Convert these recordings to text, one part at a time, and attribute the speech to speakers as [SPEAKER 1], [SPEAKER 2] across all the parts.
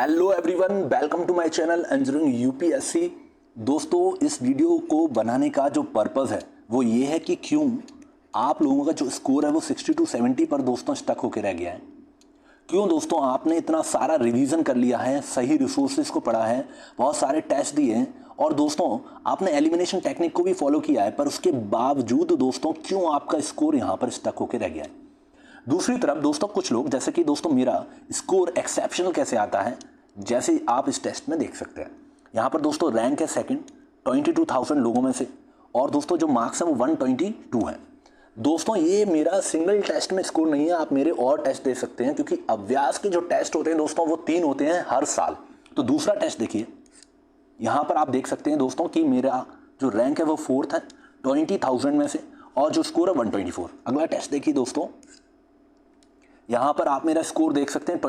[SPEAKER 1] Hello everyone, welcome to my channel engineering UPSC. दोस्तों, इस video को बनाने का जो पर्पज़ है वो ये है कि क्यों आप लोगों का जो स्कोर है वो 60 to 70 पर दोस्तों स्टक होकर रह गया है। क्यों दोस्तों आपने इतना सारा रिवीजन कर लिया है, सही रिसोर्सेज को पढ़ा है, बहुत सारे टेस्ट दिए हैं और दोस्तों आपने एलिमिनेशन टेक्निक को भी फॉलो किया है, पर उसके बावजूद दोस्तों क्यों आपका स्कोर यहाँ पर स्टक होकर रह गया है। दूसरी तरफ दोस्तों कुछ लोग, जैसे कि दोस्तों मेरा स्कोर एक्सेप्शनल कैसे आता है, जैसे आप इस टेस्ट में देख सकते हैं। यहाँ पर दोस्तों रैंक है सेकंड 22,000 लोगों में से और दोस्तों जो मार्क्स हैं वो 122 हैं। दोस्तों ये मेरा सिंगल टेस्ट में स्कोर नहीं है, आप मेरे और टेस्ट दे सकते हैं, क्योंकि अभ्यास के जो टेस्ट होते हैं दोस्तों वो 3 होते हैं हर साल। तो दूसरा टेस्ट देखिए, यहाँ पर आप देख सकते हैं दोस्तों कि मेरा जो रैंक है वो 4th है 20,000 में से और जो स्कोर है 124। अगला टेस्ट देखिए दोस्तों, यहाँ पर आप मेरा स्कोर देख सकते हैं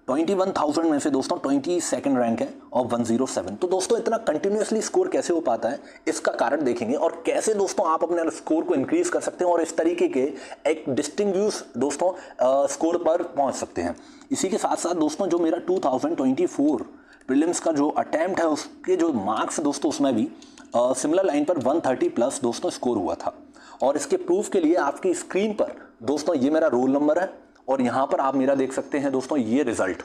[SPEAKER 1] 21,000 में से दोस्तों 22nd रैंक है और 107। तो दोस्तों इतना कंटिन्यूसली स्कोर कैसे हो पाता है, इसका कारण देखेंगे और कैसे दोस्तों आप अपने स्कोर को इंक्रीज कर सकते हैं और इस तरीके के एक डिस्टिंग्विश दोस्तों स्कोर पर पहुंच सकते हैं। इसी के साथ साथ दोस्तों जो मेरा 2024 प्रीलिम्स का जो अटैम्प्ट है उसके जो मार्क्स दोस्तों उसमें भी सिमिलर लाइन पर 130 प्लस दोस्तों स्कोर हुआ था। और इसके प्रूफ के लिए आपकी स्क्रीन पर दोस्तों ये मेरा रोल नंबर है और यहाँ पर आप मेरा देख सकते हैं दोस्तों ये रिजल्ट।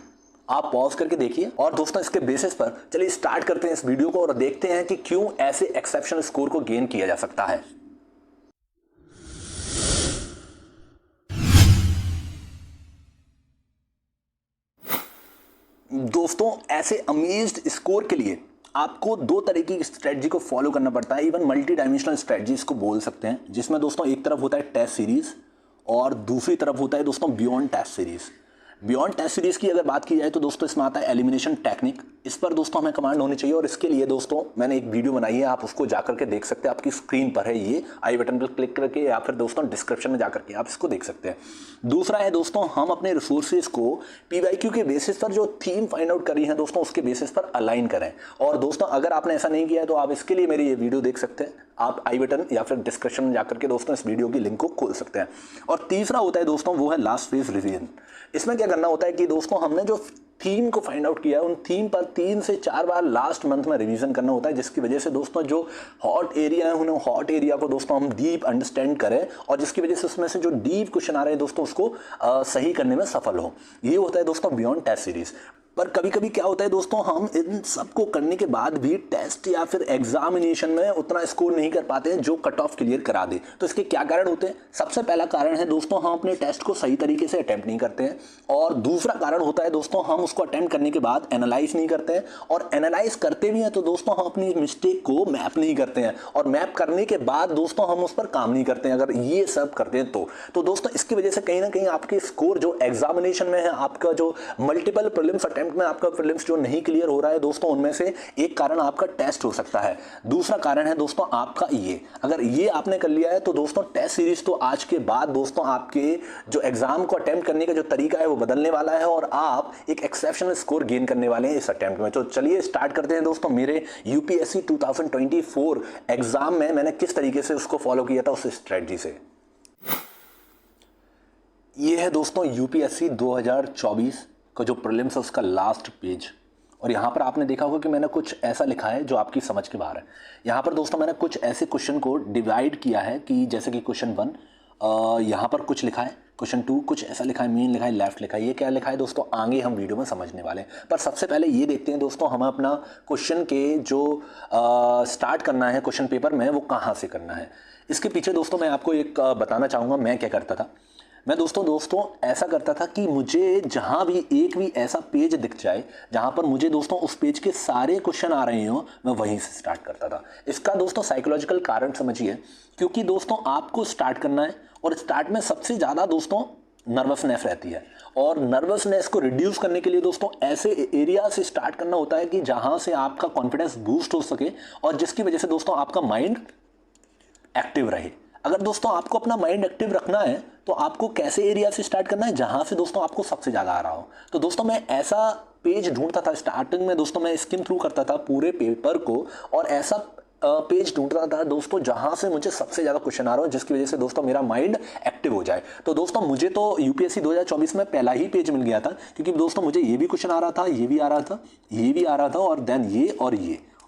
[SPEAKER 1] आप पॉज करके देखिए और दोस्तों इसके बेसिस पर चलिए स्टार्ट करते हैं इस वीडियो को और देखते हैं कि क्यों ऐसे एक्सेप्शनल स्कोर को गेन किया जा सकता है। दोस्तों ऐसे अमेज्ड स्कोर के लिए आपको 2 तरीके की स्ट्रेटजी को फॉलो करना पड़ता है, इवन मल्टी डायमेंशनल स्ट्रेटजी इसको बोल सकते हैं, जिसमें दोस्तों एक तरफ होता है टेस्ट सीरीज और दूसरी तरफ होता है दोस्तों beyond test series. Beyond test series की अगर बात की जाए तो दोस्तों इसमें आता है एलिमिनेशन टेक्निक। इस पर दोस्तों हमें कमांड होनी चाहिए और इसके लिए दोस्तों मैंने एक वीडियो बनाई है, आप उसको जाकर के देख सकते हैं, आपकी स्क्रीन पर है, ये आई बटन पर क्लिक करके या फिर दोस्तों डिस्क्रिप्शन में जाकर के आप इसको देख सकते हैं। दूसरा है दोस्तों हम अपने रिसोर्सेज को पीवाईक्यू के बेसिस पर जो थीम फाइंड आउट करी है दोस्तों उसके बेसिस पर अलाइन करें। और दोस्तों अगर आपने ऐसा नहीं किया है तो आप इसके लिए मेरी ये वीडियो देख सकते हैं, आप आई बटन या फिर डिस्क्रिप्शन में जाकर के दोस्तों इस वीडियो की लिंक को खोल सकते हैं। और तीसरा होता है दोस्तों वो है लास्ट फेज रिवीजन। इसमें क्या करना होता है कि दोस्तों हमने जो थीम को फाइंड आउट किया है उन थीम पर 3 से 4 बार लास्ट मंथ में रिवीजन करना होता है, जिसकी वजह से दोस्तों जो हॉट एरिया है उन्हें हॉट एरिया को दोस्तों हम डीप अंडरस्टैंड करें और जिसकी वजह से उसमें से जो डीप क्वेश्चन आ रहे हैं दोस्तों उसको सही करने में सफल हो। ये होता है दोस्तों बियॉन्ड टेस्ट सीरीज। पर कभी कभी क्या होता है दोस्तों, हम इन सब को करने के बाद भी टेस्ट या फिर एग्जामिनेशन में उतना स्कोर नहीं कर पाते हैं जो कट ऑफ क्लियर करा दे। तो इसके क्या कारण होते हैं? सबसे पहला कारण है दोस्तों हम अपने टेस्ट को सही तरीके से अटेम्प्ट नहीं करते हैं और दूसरा कारण होता है दोस्तों हम उसको अटेम्प्ट करने के बाद एनालाइज नहीं करते हैं और एनालाइज करते भी हैं तो दोस्तों हम अपनी मिस्टेक को मैप नहीं करते हैं और मैप करने के बाद दोस्तों हम उस पर काम नहीं करते हैं। अगर ये सब करते हैं तो दोस्तों इसकी वजह से कहीं ना कहीं आपके स्कोर जो एग्जामिनेशन में है, आपका जो मल्टीपल प्रीलिम्स में आपका प्रीलिम्स जो नहीं क्लियर हो रहा है दोस्तों, उनमें से एक कारण आपका टेस्ट हो सकता है। दूसरा कारण है दोस्तों आपका ये, अगर ये आपने कर लिया है तो दोस्तों टेस्ट सीरीज तो आज के बाद दोस्तों आपके जो एग्जाम को अटेम्प्ट करने का जो तरीका है वो बदलने वाला है और आप एक एक्सेप्शनल स्कोर गेन करने वाले हैं इस अटेम्प्ट में। तो चलिए स्टार्ट करते हैं दोस्तों मेरे यूपीएससी 2024 एग्जाम में मैंने किस तरीके से उसको फॉलो किया था उस स्ट्रेटजी से। ये है दोस्तों यूपीएससी 2024 का जो प्रीलिम्स है उसका लास्ट पेज और यहाँ पर आपने देखा होगा कि मैंने कुछ ऐसा लिखा है जो आपकी समझ के बाहर है। यहाँ पर दोस्तों मैंने कुछ ऐसे क्वेश्चन को डिवाइड किया है कि जैसे कि क्वेश्चन 1 यहाँ पर कुछ लिखा है, क्वेश्चन 2 कुछ ऐसा लिखा है, मेन लिखा है, लेफ्ट लिखा है। ये क्या लिखा है दोस्तों आगे हम वीडियो में समझने वाले हैं, पर सबसे पहले ये देखते हैं दोस्तों हमें अपना क्वेश्चन के जो स्टार्ट करना है क्वेश्चन पेपर में वो कहाँ से करना है। इसके पीछे दोस्तों मैं आपको एक बताना चाहूँगा मैं क्या करता था। मैं दोस्तों ऐसा करता था कि मुझे जहाँ भी एक भी ऐसा पेज दिख जाए जहाँ पर मुझे दोस्तों उस पेज के सारे क्वेश्चन आ रहे हो मैं वहीं से स्टार्ट करता था। इसका दोस्तों साइकोलॉजिकल कारण समझिए, क्योंकि दोस्तों आपको स्टार्ट करना है और स्टार्ट में सबसे ज़्यादा दोस्तों नर्वसनेस रहती है और नर्वसनेस को रिड्यूस करने के लिए दोस्तों ऐसे एरिया से स्टार्ट करना होता है कि जहाँ से आपका कॉन्फिडेंस बूस्ट हो सके और जिसकी वजह से दोस्तों आपका माइंड एक्टिव रहे। अगर दोस्तों आपको अपना माइंड एक्टिव रखना है तो आपको कैसे एरिया से स्टार्ट करना है जहां से दोस्तों आपको सबसे ज़्यादा आ रहा हो। तो दोस्तों मैं ऐसा पेज ढूंढता था स्टार्टिंग में, दोस्तों मैं स्किम थ्रू करता था पूरे पेपर को और ऐसा पेज ढूंढ रहा था दोस्तों जहां से मुझे सबसे ज्यादा क्वेश्चन आ रहा हो, जिसकी वजह से दोस्तों मेरा माइंड एक्टिव हो जाए। तो दोस्तों मुझे तो यूपीएससी 2024 में पहला ही पेज मिल गया था, क्योंकि दोस्तों मुझे ये भी क्वेश्चन आ रहा था, ये भी आ रहा था, ये भी आ रहा था, और देन ये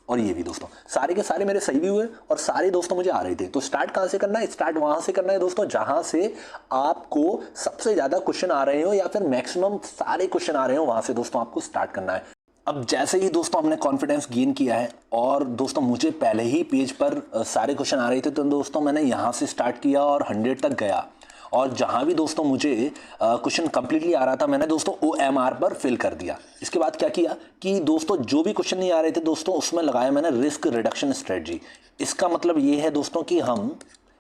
[SPEAKER 1] और ये भी दोस्तों सारे के सारे मेरे सही भी हुए और सारे दोस्तों मुझे आ रहे थे। तो स्टार्ट कहां से करना है? स्टार्ट वहां से करना है दोस्तों जहां से आपको सबसे ज्यादा क्वेश्चन आ रहे हो या फिर मैक्सिमम सारे क्वेश्चन आ रहे हो, वहां से दोस्तों आपको स्टार्ट करना है। अब जैसे ही दोस्तों हमने कॉन्फिडेंस गेन किया है और दोस्तों मुझे पहले ही पेज पर सारे क्वेश्चन आ रहे थे, तो दोस्तों मैंने यहाँ से स्टार्ट किया और 100 तक गया, और जहाँ भी दोस्तों मुझे क्वेश्चन कंप्लीटली आ रहा था मैंने दोस्तों OMR पर फिल कर दिया। इसके बाद क्या किया कि दोस्तों जो भी क्वेश्चन नहीं आ रहे थे दोस्तों उसमें लगाया मैंने रिस्क रिडक्शन स्ट्रेटजी। इसका मतलब ये है दोस्तों कि हम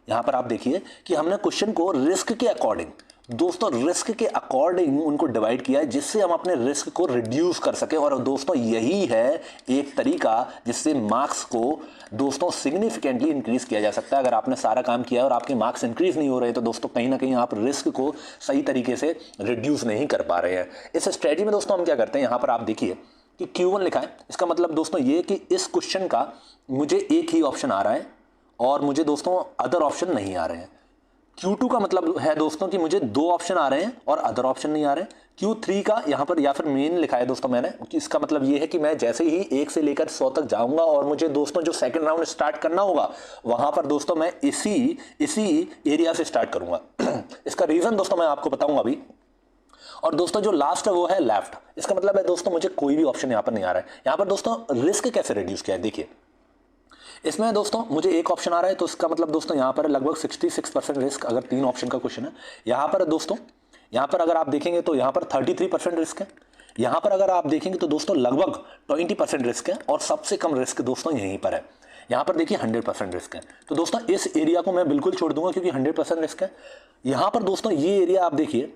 [SPEAKER 1] यहाँ पर आप देखिए कि हमने क्वेश्चन को रिस्क के अकॉर्डिंग दोस्तों रिस्क के अकॉर्डिंग उनको डिवाइड किया है, जिससे हम अपने रिस्क को रिड्यूस कर सके। और दोस्तों यही है एक तरीका जिससे मार्क्स को दोस्तों सिग्निफिकेंटली इंक्रीज किया जा सकता है। अगर आपने सारा काम किया है और आपके मार्क्स इंक्रीज नहीं हो रहे तो दोस्तों कहीं ना कहीं आप रिस्क को सही तरीके से रिड्यूस नहीं कर पा रहे हैं। इस स्ट्रेटजी में दोस्तों हम क्या करते हैं, यहाँ पर आप देखिए कि Q1 लिखा है। इसका मतलब दोस्तों ये कि इस क्वेश्चन का मुझे एक ही ऑप्शन आ रहा है और मुझे दोस्तों अदर ऑप्शन नहीं आ रहे हैं। Q2 का मतलब है दोस्तों कि मुझे 2 ऑप्शन आ रहे हैं और अदर ऑप्शन नहीं आ रहे हैं। Q3 का यहाँ पर या फिर मेन लिखा है दोस्तों मैंने, इसका मतलब ये है कि मैं जैसे ही 1 से लेकर 100 तक जाऊंगा और मुझे दोस्तों जो सेकंड राउंड स्टार्ट करना होगा वहां पर दोस्तों मैं इसी एरिया से स्टार्ट करूंगा। इसका रीजन दोस्तों मैं आपको बताऊंगा अभी। और दोस्तों जो लास्ट है वो है लेफ्ट। इसका मतलब है दोस्तों मुझे कोई भी ऑप्शन यहाँ पर नहीं आ रहा है। यहाँ पर दोस्तों रिस्क कैसे रिड्यूस किया है देखिए, इसमें दोस्तों मुझे एक ऑप्शन आ रहा है तो इसका मतलब दोस्तों यहाँ पर लगभग 66% रिस्क, अगर 3 ऑप्शन का क्वेश्चन है। यहाँ पर दोस्तों यहाँ पर अगर आप देखेंगे तो यहाँ पर 33% रिस्क है। यहाँ पर अगर आप देखेंगे तो दोस्तों लगभग 20% रिस्क है, और सबसे कम रिस्क दोस्तों यहीं पर है। यहाँ पर देखिए 100% रिस्क है। तो दोस्तों इस एरिया को मैं बिल्कुल छोड़ दूंगा क्योंकि 100% रिस्क है। यहाँ पर दोस्तों ये एरिया आप देखिए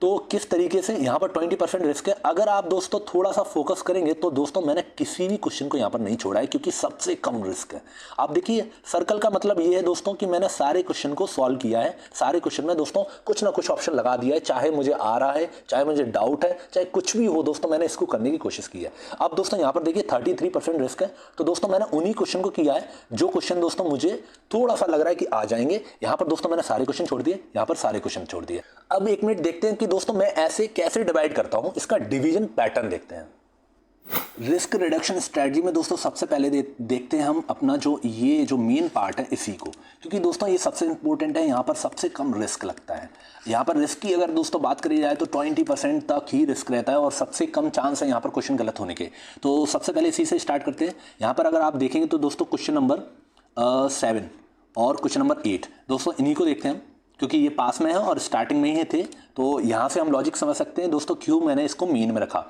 [SPEAKER 1] तो किस तरीके से यहाँ पर 20% रिस्क है। अगर आप दोस्तों थोड़ा सा फोकस करेंगे तो दोस्तों मैंने किसी भी क्वेश्चन को यहाँ पर नहीं छोड़ा है क्योंकि सबसे कम रिस्क है। आप देखिए सर्कल का मतलब ये है दोस्तों कि मैंने सारे क्वेश्चन को सॉल्व किया है। सारे क्वेश्चन में दोस्तों कुछ ना कुछ ऑप्शन लगा दिया है, चाहे मुझे आ रहा है, चाहे मुझे डाउट है, चाहे कुछ भी हो दोस्तों मैंने इसको करने की कोशिश की है। अब दोस्तों यहाँ पर देखिए 33% रिस्क है, तो दोस्तों मैंने उन्हीं क्वेश्चन को किया है जो क्वेश्चन दोस्तों मुझे थोड़ा सा लग रहा है कि आ जाएंगे। यहाँ पर दोस्तों मैंने सारे क्वेश्चन छोड़ दिए, यहाँ पर सारे क्वेश्चन छोड़ दिए। अब 1 मिनट देखते हैं कि दोस्तों मैं ऐसे कैसे डिवाइड करता हूं, इसका डिवीजन पैटर्न देखते हैं। रिस्क रिडक्शन स्ट्रेटजी में दोस्तों सबसे पहले देखते हैं हम अपना जो मेन पार्ट है इसी को, क्योंकि दोस्तों ये सबसे इंपॉर्टेंट है। यहाँ पर सबसे कम रिस्क लगता है। यहाँ पर रिस्क की अगर दोस्तों बात करी जाए तो 20% तक ही रिस्क रहता है और सबसे कम चांस है यहाँ पर क्वेश्चन गलत होने के। तो सबसे पहले इसी से स्टार्ट करते हैं। यहाँ पर अगर आप देखेंगे तो दोस्तों क्वेश्चन नंबर 7 और क्वेश्चन नंबर 8 दोस्तों इन्हीं को देखते हैं क्योंकि ये पास में है और स्टार्टिंग में ही थे, तो यहाँ से हम लॉजिक समझ सकते हैं दोस्तों क्यों मैंने इसको मेन में रखा।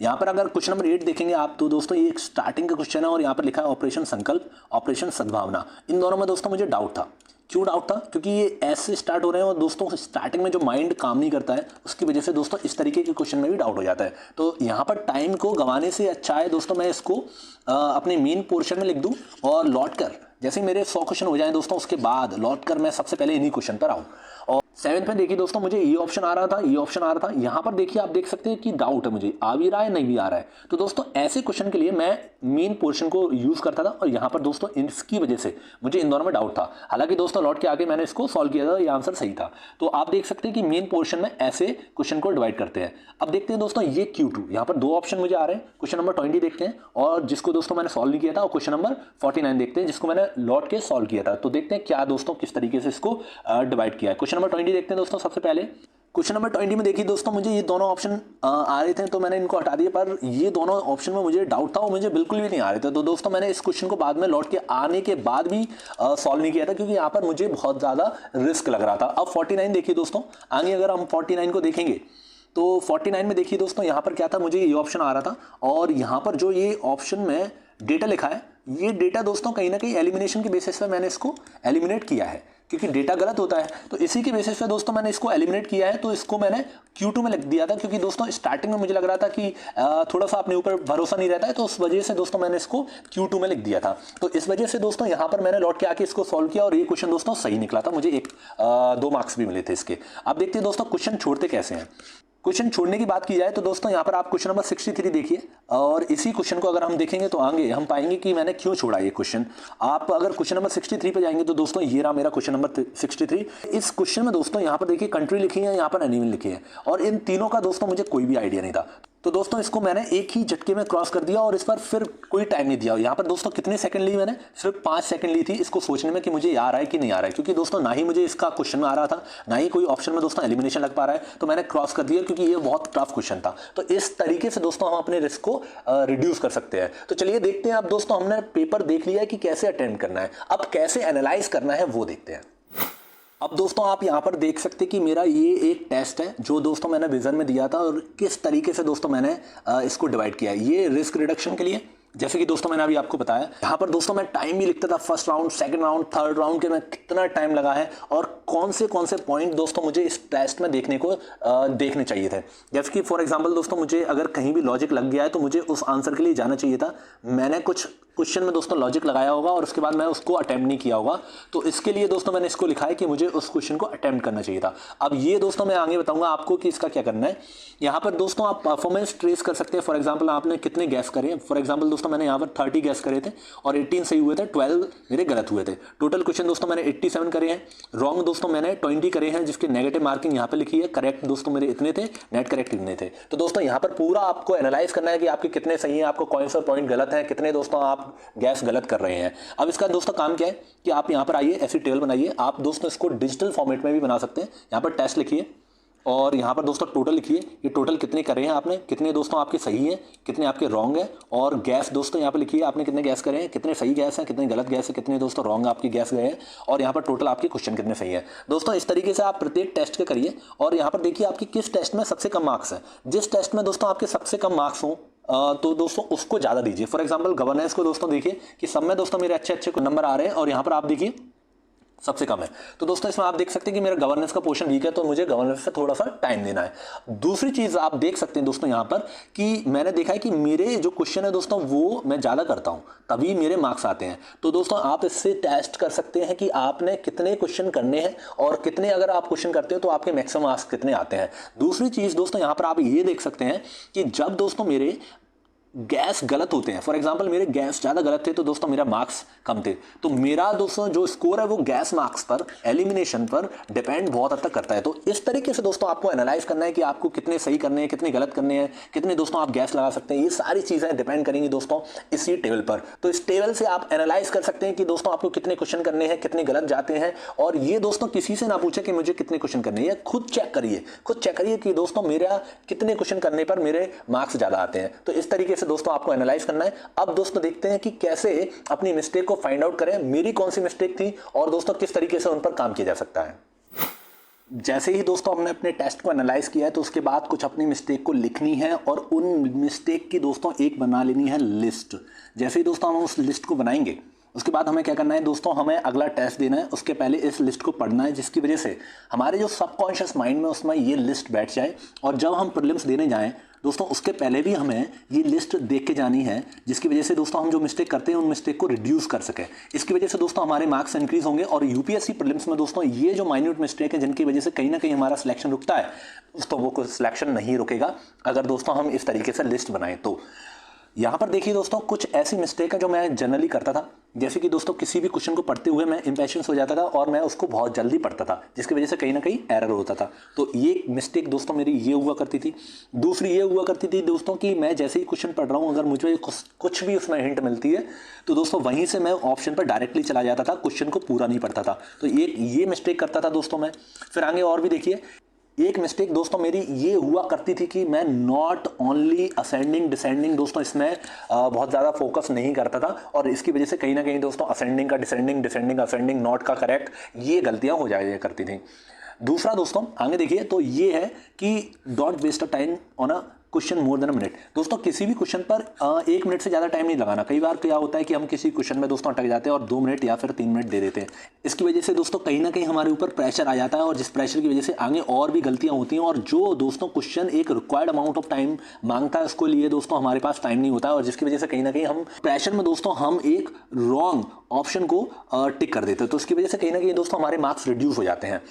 [SPEAKER 1] यहाँ पर अगर क्वेश्चन नंबर 8 देखेंगे आप तो दोस्तों ये एक स्टार्टिंग का क्वेश्चन है और यहाँ पर लिखा है ऑपरेशन संकल्प, ऑपरेशन सद्भावना। इन दोनों में दोस्तों मुझे डाउट था। क्यों डाउट था? क्योंकि ये ऐसे स्टार्ट हो रहे हैं और दोस्तों स्टार्टिंग में जो माइंड काम नहीं करता है उसकी वजह से दोस्तों इस तरीके के क्वेश्चन में भी डाउट हो जाता है। तो यहाँ पर टाइम को गंवाने से अच्छा है दोस्तों मैं इसको अपने मेन पोर्शन में लिख दूँ और लौट कर जैसे मेरे 100 क्वेश्चन हो जाएं दोस्तों उसके बाद लौट कर मैं सबसे पहले इन्हीं क्वेश्चन पर आऊँ। और 7 में देखिए दोस्तों मुझे ये ऑप्शन आ रहा था, ये ऑप्शन आ रहा था। यहाँ पर देखिए आप देख सकते हैं कि डाउट है, मुझे आ भी रहा है नहीं भी आ रहा है। तो दोस्तों ऐसे क्वेश्चन के लिए मैं मेन पोर्शन को यूज करता था और यहाँ पर दोस्तों इसकी वजह से मुझे इन दोनों में डाउट था। हालांकि दोस्तों लौट के आगे मैंने इसको सॉल्व किया था, ये आंसर सही था। तो आप देख सकते हैं कि मेन पोर्शन में ऐसे क्वेश्चन को डिवाइड करते हैं। अब देखते हैं दोस्तों ये Q2, यहाँ पर 2 ऑप्शन मुझे आ रहे हैं। क्वेश्चन नंबर 20 देखते हैं और जिसको दोस्तों मैंने सॉल्व नहीं किया था, और क्वेश्चन नंबर 49 देखते हैं जिसको मैंने लौट के सॉल्व किया था। तो देखते हैं क्या दोस्तों किस तरीके से इसको डिवाइड किया है। क्वेश्चन नंबर 20 देखते हैं दोस्तों। सबसे पहले क्वेश्चन नंबर 20 में देखिए दोस्तों मुझे ये दोनों ऑप्शन आ रहे थे तो मैंने इनको हटा दिया, पर ये दोनों ऑप्शन में मुझे डाउट था और मुझे बिल्कुल भी नहीं आ रहे थे। तो दोस्तों मैंने इस क्वेश्चन को बाद में लौट के आने के बाद भी सॉल्व नहीं किया था क्योंकि यहाँ पर मुझे बहुत ज़्यादा रिस्क लग रहा था। अब 49 देखिए दोस्तों, आगे अगर हम 49 को देखेंगे तो 49 में देखिए दोस्तों यहाँ पर क्या था, मुझे ये ऑप्शन आ रहा था और यहाँ पर जो ये ऑप्शन में डेटा लिखा है, ये डेटा दोस्तों कहीं ना कहीं एलिमिनेशन के बेसिस पे मैंने इसको एलिमिनेट किया है क्योंकि डेटा गलत होता है। तो इसी के बेसिस पे दोस्तों मैंने इसको एलिमिनेट किया है। तो इसको मैंने Q2 में लिख दिया था क्योंकि दोस्तों स्टार्टिंग में मुझे लग रहा था कि थोड़ा सा अपने ऊपर भरोसा नहीं रहता है, तो उस वजह से दोस्तों मैंने इसको Q2 में लिख दिया था। तो इस वजह से दोस्तों यहाँ पर मैंने लौट के आके इसको सॉल्व किया और ये क्वेश्चन दोस्तों सही निकला था, मुझे 2 मार्क्स भी मिले थे इसके। अब देखते हैं दोस्तों क्वेश्चन छोड़ते कैसे हैं। क्वेश्चन छोड़ने की बात की जाए तो दोस्तों यहाँ पर आप क्वेश्चन नंबर 63 देखिए, और इसी क्वेश्चन को अगर हम देखेंगे तो आगे हम पाएंगे कि मैंने क्यों छोड़ा ये क्वेश्चन। आप अगर क्वेश्चन नंबर 63 पे जाएंगे तो दोस्तों ये रहा मेरा क्वेश्चन नंबर 63। इस क्वेश्चन में दोस्तों यहाँ पर देखिए कंट्री लिखी है, यहाँ पर एनिमल लिखी है, और इन तीनों का दोस्तों मुझे कोई भी आइडिया नहीं था। तो दोस्तों इसको मैंने एक ही झटके में क्रॉस कर दिया और इस पर फिर कोई टाइम नहीं दिया। यहाँ पर दोस्तों कितने सेकंड ली मैंने, सिर्फ 5 सेकंड ली थी इसको सोचने में कि मुझे आ रहा है कि नहीं आ रहा है, क्योंकि दोस्तों ना ही मुझे इसका क्वेश्चन में आ रहा था, ना ही कोई ऑप्शन में दोस्तों एलिमिनेशन लग पा रहा है, तो मैंने क्रॉस कर दिया क्योंकि ये बहुत टफ क्वेश्चन था। तो इस तरीके से दोस्तों हम अपने रिस्क को रिड्यूस कर सकते हैं। तो चलिए देखते हैं। अब दोस्तों हमने पेपर देख लिया है कि कैसे अटेंड करना है, अब कैसे एनालाइज करना है वो देखते हैं। अब दोस्तों आप यहाँ पर देख सकते हैं कि मेरा ये एक टेस्ट है जो दोस्तों मैंने विजन में दिया था, और किस तरीके से दोस्तों मैंने इसको डिवाइड किया है। ये रिस्क रिडक्शन के लिए, जैसे कि दोस्तों मैंने अभी आपको बताया, यहाँ पर दोस्तों मैं टाइम भी लिखता था, first round, second round, third round के में कितना टाइम लगा है और कौन से पॉइंट दोस्तों मुझे इस टेस्ट में देखने चाहिए थे। जैसे कि फॉर एग्जांपल दोस्तों मुझे अगर कहीं भी लॉजिक लग गया है तो मुझे उस आंसर के लिए जाना चाहिए था। मैंने कुछ क्वेश्चन में दोस्तों लॉजिक लगाया होगा और उसके बाद मैं उसको अटेम्प्ट नहीं किया होगा, तो इसके लिए दोस्तों मैंने इसको लिखा है कि मुझे उस क्वेश्चन को अटेम्प्ट करना चाहिए था। अब ये दोस्तों मैं आगे बताऊंगा आपको कि इसका क्या करना है। यहाँ पर दोस्तों आप परफॉर्मेंस ट्रेस कर सकते हैं। फॉर एग्जांपल आपने कितने गैस करे, फॉर एग्जांपल दोस्तों मैंने यहाँ पर 30 गैस करे थे और 18 सही हुए थे, 12 मेरे गलत हुए थे। टोटल क्वेश्चन दोस्तों मैंने 87 करे हैं, रॉन्ग दोस्तों मैंने 20 करे हैं, जिसके नेगेटिव मार्किंग यहाँ पे लिखी है, करेक्ट दोस्तों मेरे इतने थे, नेट करेक्ट इतने थे। तो दोस्तों यहाँ पर पूरा आपको एनालाइज करना है कि आपके कितने सही हैं, आपको कौन सा पॉइंट गलत है, कितने दोस्तों आप गैस गलत कर रहे हैं। अब इसका दोस्तों काम क्या है कि आप यहाँ पर आइए, ऐसी टेबल बनाइए। आप दोस्तों इसको डिजिटल फॉर्मेट में भी बना सकते हैं। यहाँ पर टेस्ट लिखिए और यहाँ पर दोस्तों टोटल लिखिए, ये टोटल कितने करे हैं आपने, कितने दोस्तों आपके सही हैं, कितने आपके रॉन्ग है, और गैस दोस्तों यहाँ पर लिखिए आपने कितने गैस करे हैं, कितने सही गैस हैं, कितने गलत गैस है, कितने दोस्तों रॉन्ग आपकी गैस गए हैं, और यहाँ पर टोटल आपके क्वेश्चन कितने सही है। दोस्तों इस तरीके से आप प्रत्येक टेस्ट के करिए और यहाँ पर देखिए आपकी किस टेस्ट में सबसे कम मार्क्स है। जिस टेस्ट में दोस्तों आपके सबसे कम मार्क्स हों तो दोस्तों उसको ज़्यादा दीजिए। फॉर एग्जांपल गवर्नेंस को दोस्तों देखिए कि सब में दोस्तों मेरे अच्छे नंबर आ रहे हैं और यहाँ पर आप देखिए सबसे कम है। तो दोस्तों इसमें आप देख सकते हैं कि मेरा गवर्नेंस का पोर्शन वीक है, तो मुझे गवर्नेंस से थोड़ा सा टाइम देना है। दूसरी चीज़ आप देख सकते हैं दोस्तों यहाँ पर कि मैंने देखा है कि मेरे जो क्वेश्चन है दोस्तों वो मैं ज़्यादा करता हूँ तभी मेरे मार्क्स आते हैं। तो दोस्तों आप इससे टेस्ट कर सकते हैं कि आपने कितने क्वेश्चन करने हैं और कितने अगर आप क्वेश्चन करते हो तो आपके मैक्सिमम मार्क्स कितने आते हैं। दूसरी चीज़ दोस्तों यहाँ पर आप ये देख सकते हैं कि जब दोस्तों मेरे गैस गलत होते हैं, फॉर एग्जांपल मेरे गैस ज़्यादा गलत थे तो दोस्तों मेरा मार्क्स कम थे, तो मेरा दोस्तों जो स्कोर है वो गैस मार्क्स पर, एलिमिनेशन पर डिपेंड बहुत हद तक करता है। तो इस तरीके से दोस्तों आपको एनालाइज करना है कि आपको कितने सही करने हैं, कितने गलत करने हैं, कितने दोस्तों आप गैस लगा सकते हैं। ये सारी चीज़ें डिपेंड करेंगी दोस्तों इसी टेबल पर। तो इस टेबल से आप एनालाइज कर सकते हैं कि दोस्तों आपको कितने क्वेश्चन करने हैं, कितने गलत जाते हैं। और ये दोस्तों किसी से ना पूछे कि मुझे कितने क्वेश्चन करने हैं, खुद चेक करिए कि दोस्तों मेरा कितने क्वेश्चन करने पर मेरे मार्क्स ज़्यादा आते हैं। तो इस तरीके से दोस्तों आपको एनालाइज करना है। अब दोस्तों देखते हैं कि कैसे अपनी मिस्टेक को फाइंड आउट करें, मेरी कौन सी मिस्टेक थी और दोस्तों किस तरीके से उन पर काम किया जा सकता है। जैसे ही दोस्तों हमने अपने टेस्ट को एनालाइज किया है तो उसके बाद कुछ अपनी मिस्टेक को लिखनी है और उन मिस्टेक की दोस्तों एक बना लेनी है लिस्ट। जैसे ही दोस्तों हम उस लिस्ट को बनाएंगे उसके बाद हमें क्या करना है दोस्तों, हमें अगला टेस्ट देना है। उसके पहले इस लिस्ट को पढ़ना है, जिसकी वजह से हमारे जो सबकॉन्शियस माइंड में उसमें ये लिस्ट बैठ जाए और जब हम प्रीलिम्स देने जाएं दोस्तों उसके पहले भी हमें ये लिस्ट देख के जानी है, जिसकी वजह से दोस्तों हम जो मिस्टेक करते हैं उन मिस्टेक को रिड्यूस कर सकें। इसकी वजह से दोस्तों हमारे मार्क्स इंक्रीज होंगे और यूपीएससी प्रीलिम्स में दोस्तों ये जो माइन्यूट मिस्टेक है जिनकी वजह से कहीं ना कहीं हमारा सिलेक्शन रुकता है, दोस्तों वो सिलेक्शन नहीं रुकेगा अगर दोस्तों हम इस तरीके से लिस्ट बनाएं। तो यहाँ पर देखिए दोस्तों कुछ ऐसी मिस्टेक है जो मैं जनरली करता था, जैसे कि दोस्तों किसी भी क्वेश्चन को पढ़ते हुए मैं इंपेशेंस हो जाता था और मैं उसको बहुत जल्दी पढ़ता था, जिसकी वजह से कहीं ना कहीं एरर होता था। तो ये मिस्टेक दोस्तों मेरी ये हुआ करती थी। दूसरी ये हुआ करती थी दोस्तों कि मैं जैसे ही क्वेश्चन पढ़ रहा हूँ अगर मुझे कुछ भी उसमें हिंट मिलती है तो दोस्तों वहीं से मैं ऑप्शन पर डायरेक्टली चला जाता था, क्वेश्चन को पूरा नहीं पढ़ता था। तो ये मिस्टेक करता था दोस्तों मैं। फिर आगे और भी देखिए, एक मिस्टेक दोस्तों मेरी ये हुआ करती थी कि मैं नॉट ओनली असेंडिंग डिसेंडिंग दोस्तों इसमें बहुत ज़्यादा फोकस नहीं करता था और इसकी वजह से कहीं ना कहीं दोस्तों असेंडिंग का डिसेंडिंग, डिसेंडिंग असेंडिंग, नॉट का करेक्ट, ये गलतियां हो जाया करती थी। दूसरा दोस्तों आगे देखिए तो ये है कि don't waste a time on a question more than a minute. दोस्तों किसी भी क्वेश्चन पर 1 मिनट से ज़्यादा टाइम नहीं लगाना। कई बार क्या होता है कि हम किसी क्वेश्चन में दोस्तों अटक जाते हैं और 2 मिनट या फिर 3 मिनट दे देते हैं। इसकी वजह से दोस्तों कहीं ना कहीं हमारे ऊपर प्रेशर आ जाता है और जिस प्रेशर की वजह से आगे और भी गलतियां होती हैं और जो दोस्तों क्वेश्चन एक रिक्वायर्ड अमाउंट ऑफ टाइम मांगता है उसको लिए दोस्तों हमारे पास टाइम नहीं होता है और जिसकी वजह से कहीं ना कहीं हम प्रेशर में दोस्तों हम एक रॉन्ग ऑप्शन को टिक कर देते हैं। तो इसकी वजह से कहीं ना कहीं दोस्तों हमारे मार्क्स रिड्यूस हो जाते हैं।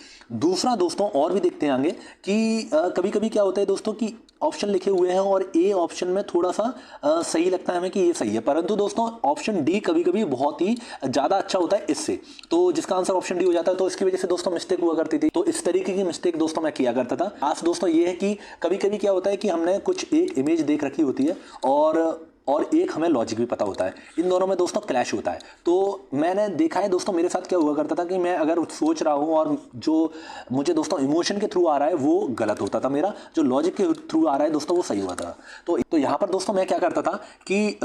[SPEAKER 1] दूसरा दोस्तों और भी देखते हैं आगे कि कभी कभी क्या होता है दोस्तों कि ऑप्शन लिखे हुए हैं और ए ऑप्शन में थोड़ा सा सही लगता है हमें कि ये सही है, परंतु दोस्तों ऑप्शन डी कभी कभी बहुत ही ज़्यादा अच्छा होता है इससे, तो जिसका आंसर ऑप्शन डी हो जाता है। तो इसकी वजह से दोस्तों मिस्टेक हुआ करती थी। तो इस तरीके की मिस्टेक दोस्तों मैं किया करता था। आज दोस्तों ये है कि कभी कभी क्या होता है कि हमने कुछ एक इमेज देख रखी होती है और एक हमें लॉजिक भी पता होता है, इन दोनों में दोस्तों क्लैश होता है। तो मैंने देखा है दोस्तों मेरे साथ क्या हुआ करता था कि मैं अगर सोच रहा हूँ और जो मुझे दोस्तों इमोशन के थ्रू आ रहा है वो गलत होता था, मेरा जो लॉजिक के थ्रू आ रहा है दोस्तों वो सही हुआ था। तो यहाँ पर दोस्तों मैं क्या करता था कि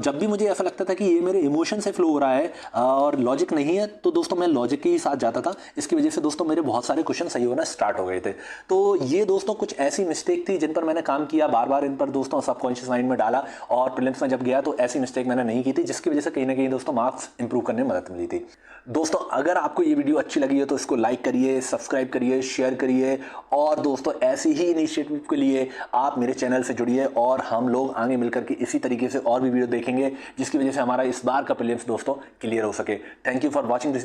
[SPEAKER 1] जब भी मुझे ऐसा लगता था कि ये मेरे इमोशन से फ्लो हो रहा है और लॉजिक नहीं है तो दोस्तों मैं लॉजिक के ही साथ जाता था। इसकी वजह से दोस्तों मेरे बहुत सारे क्वेश्चन सही होना स्टार्ट हो गए थे। तो ये दोस्तों कुछ ऐसी मिस्टेक थी जिन पर मैंने काम किया, बार बार इन पर दोस्तों सबकॉन्शियस माइंड में डाला और प्रीलिम्स में जब गया तो ऐसी मिस्टेक मैंने नहीं की थी, जिसकी वजह से कहीं ना कहीं दोस्तों मार्क्स इंप्रूव करने में मदद मिली थी। दोस्तों अगर आपको ये वीडियो अच्छी लगी है तो इसको लाइक करिए, सब्सक्राइब करिए, शेयर करिए और दोस्तों ऐसी ही इनिशिएटिव के लिए आप मेरे चैनल से जुड़िए और हम लोग आगे मिलकर के इसी तरीके से और भी वीडियो देखेंगे जिसकी वजह से हमारा इस बार का प्रीलिम्स दोस्तों क्लियर हो सके। Thank you for watching this.